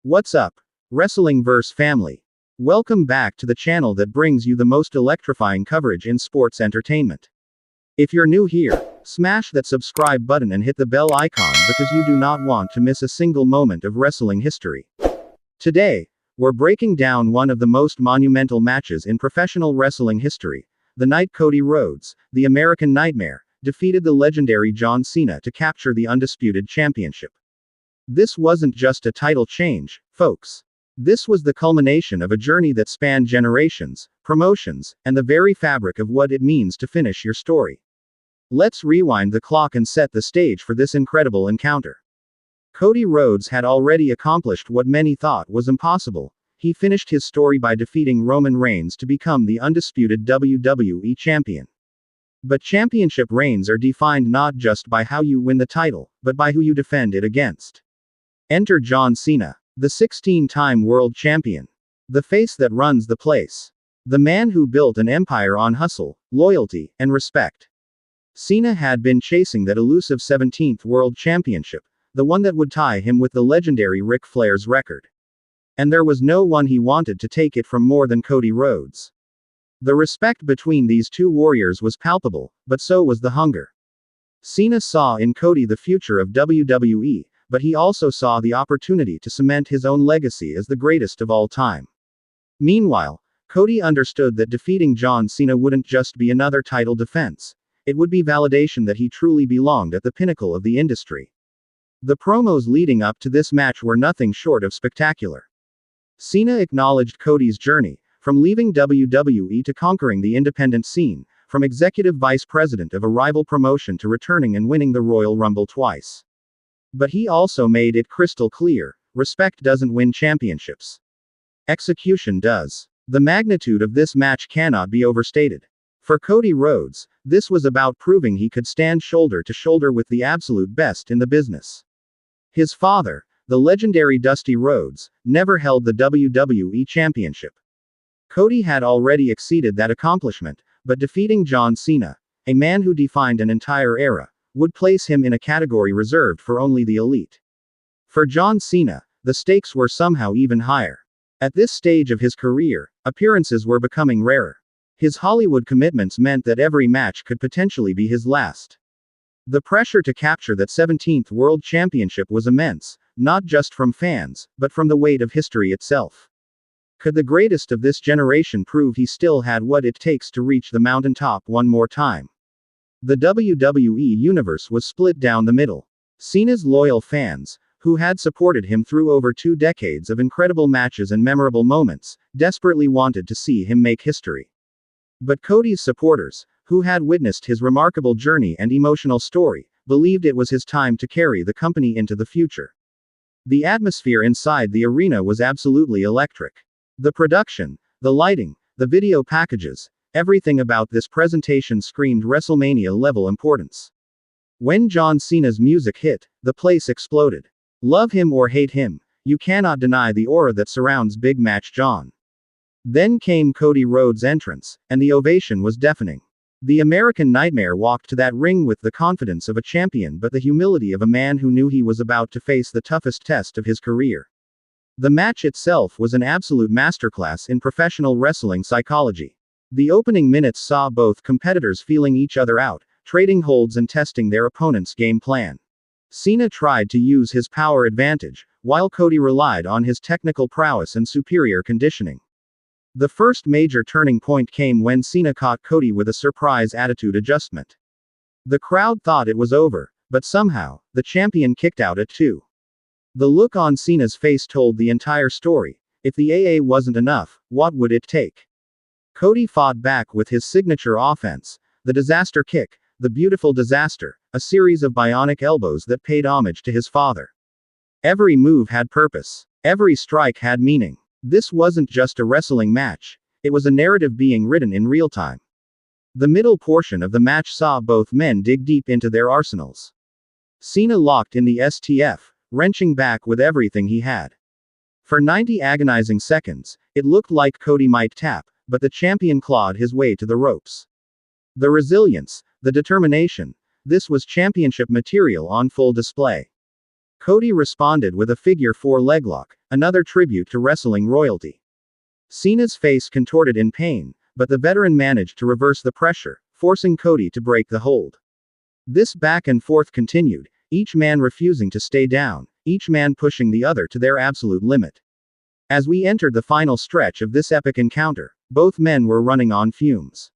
What's up, Wrestling Verse family? Welcome back to the channel that brings you the most electrifying coverage in sports entertainment. If you're new here, smash that subscribe button and hit the bell icon because you do not want to miss a single moment of wrestling history. Today, we're breaking down one of the most monumental matches in professional wrestling history, the night Cody Rhodes, the American Nightmare, defeated the legendary John Cena to capture the undisputed championship. This wasn't just a title change, folks. This was the culmination of a journey that spanned generations, promotions, and the very fabric of what it means to finish your story. Let's rewind the clock and set the stage for this incredible encounter. Cody Rhodes had already accomplished what many thought was impossible. He finished his story by defeating Roman Reigns to become the undisputed WWE champion. But championship reigns are defined not just by how you win the title, but by who you defend it against. Enter John Cena, the 16-time world champion. The face that runs the place. The man who built an empire on hustle, loyalty, and respect. Cena had been chasing that elusive 17th world championship, the one that would tie him with the legendary Ric Flair's record. And there was no one he wanted to take it from more than Cody Rhodes. The respect between these two warriors was palpable, but so was the hunger. Cena saw in Cody the future of WWE, but he also saw the opportunity to cement his own legacy as the greatest of all time. Meanwhile, Cody understood that defeating John Cena wouldn't just be another title defense. It would be validation that he truly belonged at the pinnacle of the industry. The promos leading up to this match were nothing short of spectacular. Cena acknowledged Cody's journey, from leaving WWE to conquering the independent scene, from executive vice president of a rival promotion to returning and winning the Royal Rumble twice. But he also made it crystal clear, respect doesn't win championships. Execution does. The magnitude of this match cannot be overstated. For Cody Rhodes, this was about proving he could stand shoulder to shoulder with the absolute best in the business. His father, the legendary Dusty Rhodes, never held the WWE Championship. Cody had already exceeded that accomplishment, but defeating John Cena, a man who defined an entire era, would place him in a category reserved for only the elite. For John Cena, the stakes were somehow even higher. At this stage of his career, appearances were becoming rarer. His Hollywood commitments meant that every match could potentially be his last. The pressure to capture that 17th World Championship was immense, not just from fans, but from the weight of history itself. Could the greatest of this generation prove he still had what it takes to reach the mountaintop one more time? The WWE universe was split down the middle. Cena's loyal fans, who had supported him through over 2 decades of incredible matches and memorable moments, desperately wanted to see him make history. But Cody's supporters, who had witnessed his remarkable journey and emotional story, believed it was his time to carry the company into the future. The atmosphere inside the arena was absolutely electric. The production, the lighting, the video packages, everything about this presentation screamed WrestleMania-level importance. When John Cena's music hit, the place exploded. Love him or hate him, you cannot deny the aura that surrounds Big Match John. Then came Cody Rhodes' entrance, and the ovation was deafening. The American Nightmare walked to that ring with the confidence of a champion but the humility of a man who knew he was about to face the toughest test of his career. The match itself was an absolute masterclass in professional wrestling psychology. The opening minutes saw both competitors feeling each other out, trading holds and testing their opponent's game plan. Cena tried to use his power advantage, while Cody relied on his technical prowess and superior conditioning. The first major turning point came when Cena caught Cody with a surprise attitude adjustment. The crowd thought it was over, but somehow, the champion kicked out at 2. The look on Cena's face told the entire story. If the AA wasn't enough, what would it take? Cody fought back with his signature offense, the disaster kick, the beautiful disaster, a series of bionic elbows that paid homage to his father. Every move had purpose. Every strike had meaning. This wasn't just a wrestling match. It was a narrative being written in real time. The middle portion of the match saw both men dig deep into their arsenals. Cena locked in the STF, wrenching back with everything he had. For 90 agonizing seconds, it looked like Cody might tap, but the champion clawed his way to the ropes. The resilience, the determination, this was championship material on full display. Cody responded with a figure-4 leglock, another tribute to wrestling royalty. Cena's face contorted in pain, but the veteran managed to reverse the pressure, forcing Cody to break the hold. This back and forth continued, each man refusing to stay down, each man pushing the other to their absolute limit. As we entered the final stretch of this epic encounter, both men were running on fumes.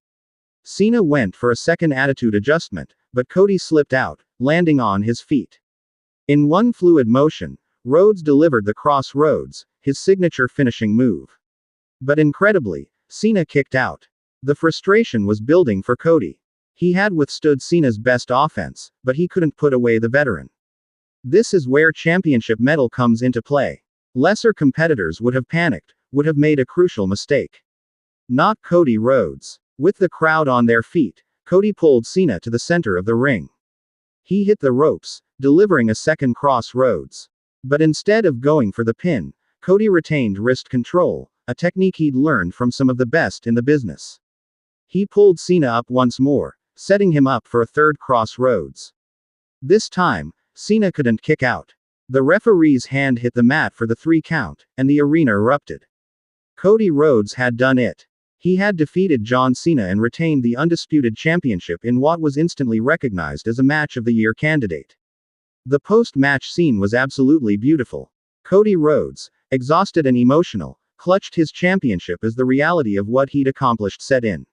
Cena went for a second attitude adjustment, but Cody slipped out, landing on his feet. In one fluid motion, Rhodes delivered the Cross Rhodes, his signature finishing move. But incredibly, Cena kicked out. The frustration was building for Cody. He had withstood Cena's best offense, but he couldn't put away the veteran. This is where championship mettle comes into play. Lesser competitors would have panicked, would have made a crucial mistake. Not Cody Rhodes. With the crowd on their feet, Cody pulled Cena to the center of the ring. He hit the ropes, delivering a second Cross Rhodes. But instead of going for the pin, Cody retained wrist control, a technique he'd learned from some of the best in the business. He pulled Cena up once more, setting him up for a third Cross Rhodes. This time, Cena couldn't kick out. The referee's hand hit the mat for the 3 count, and the arena erupted. Cody Rhodes had done it. He had defeated John Cena and retained the undisputed championship in what was instantly recognized as a Match of the Year candidate. The post-match scene was absolutely beautiful. Cody Rhodes, exhausted and emotional, clutched his championship as the reality of what he'd accomplished set in.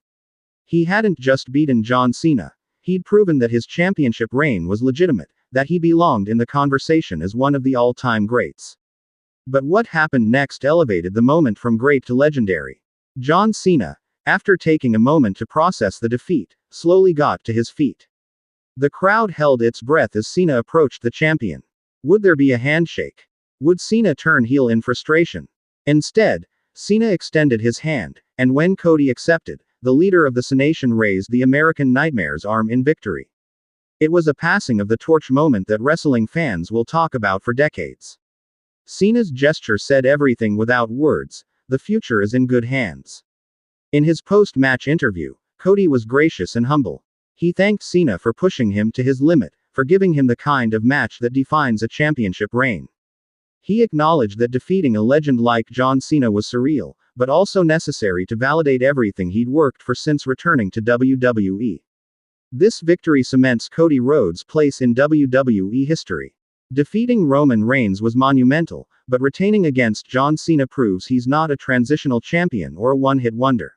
He hadn't just beaten John Cena. He'd proven that his championship reign was legitimate, that he belonged in the conversation as one of the all-time greats. But what happened next elevated the moment from great to legendary. John Cena, after taking a moment to process the defeat, slowly got to his feet. The crowd held its breath as Cena approached the champion. Would there be a handshake? Would Cena turn heel in frustration? Instead, Cena extended his hand, and when Cody accepted, the leader of the Cenation raised the American Nightmare's arm in victory. It was a passing of the torch moment that wrestling fans will talk about for decades. Cena's gesture said everything without words. The future is in good hands. In his post-match interview, Cody was gracious and humble. He thanked Cena for pushing him to his limit, for giving him the kind of match that defines a championship reign. He acknowledged that defeating a legend like John Cena was surreal, but also necessary to validate everything he'd worked for since returning to WWE. This victory cements Cody Rhodes' place in WWE history. Defeating Roman Reigns was monumental, but retaining against John Cena proves he's not a transitional champion or a one-hit wonder.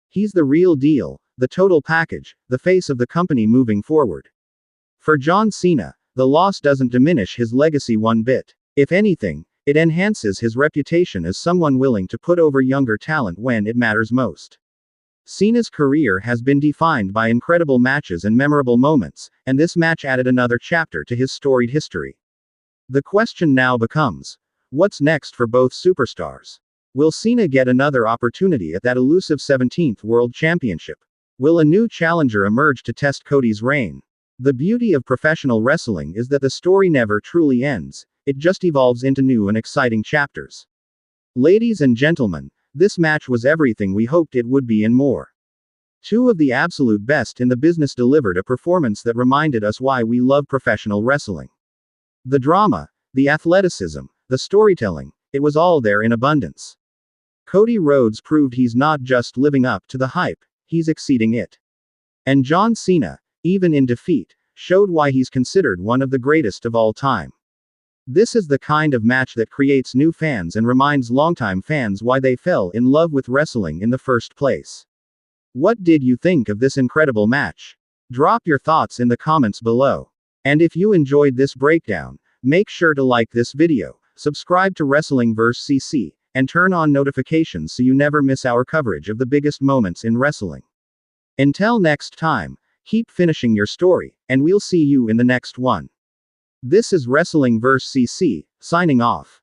He's the real deal, the total package, the face of the company moving forward. For John Cena, the loss doesn't diminish his legacy one bit. If anything, it enhances his reputation as someone willing to put over younger talent when it matters most. Cena's career has been defined by incredible matches and memorable moments, and this match added another chapter to his storied history. The question now becomes, what's next for both superstars? Will Cena get another opportunity at that elusive 17th World Championship? Will a new challenger emerge to test Cody's reign? The beauty of professional wrestling is that the story never truly ends, it just evolves into new and exciting chapters. Ladies and gentlemen, this match was everything we hoped it would be and more. Two of the absolute best in the business delivered a performance that reminded us why we love professional wrestling. The drama, the athleticism, the storytelling, it was all there in abundance. Cody Rhodes proved he's not just living up to the hype, he's exceeding it. And John Cena, even in defeat, showed why he's considered one of the greatest of all time. This is the kind of match that creates new fans and reminds longtime fans why they fell in love with wrestling in the first place. What did you think of this incredible match? Drop your thoughts in the comments below. And if you enjoyed this breakdown, make sure to like this video, subscribe to Wrestling vs. CC, and turn on notifications so you never miss our coverage of the biggest moments in wrestling. Until next time, keep finishing your story, and we'll see you in the next one. This is Wrestling vs. CC, signing off.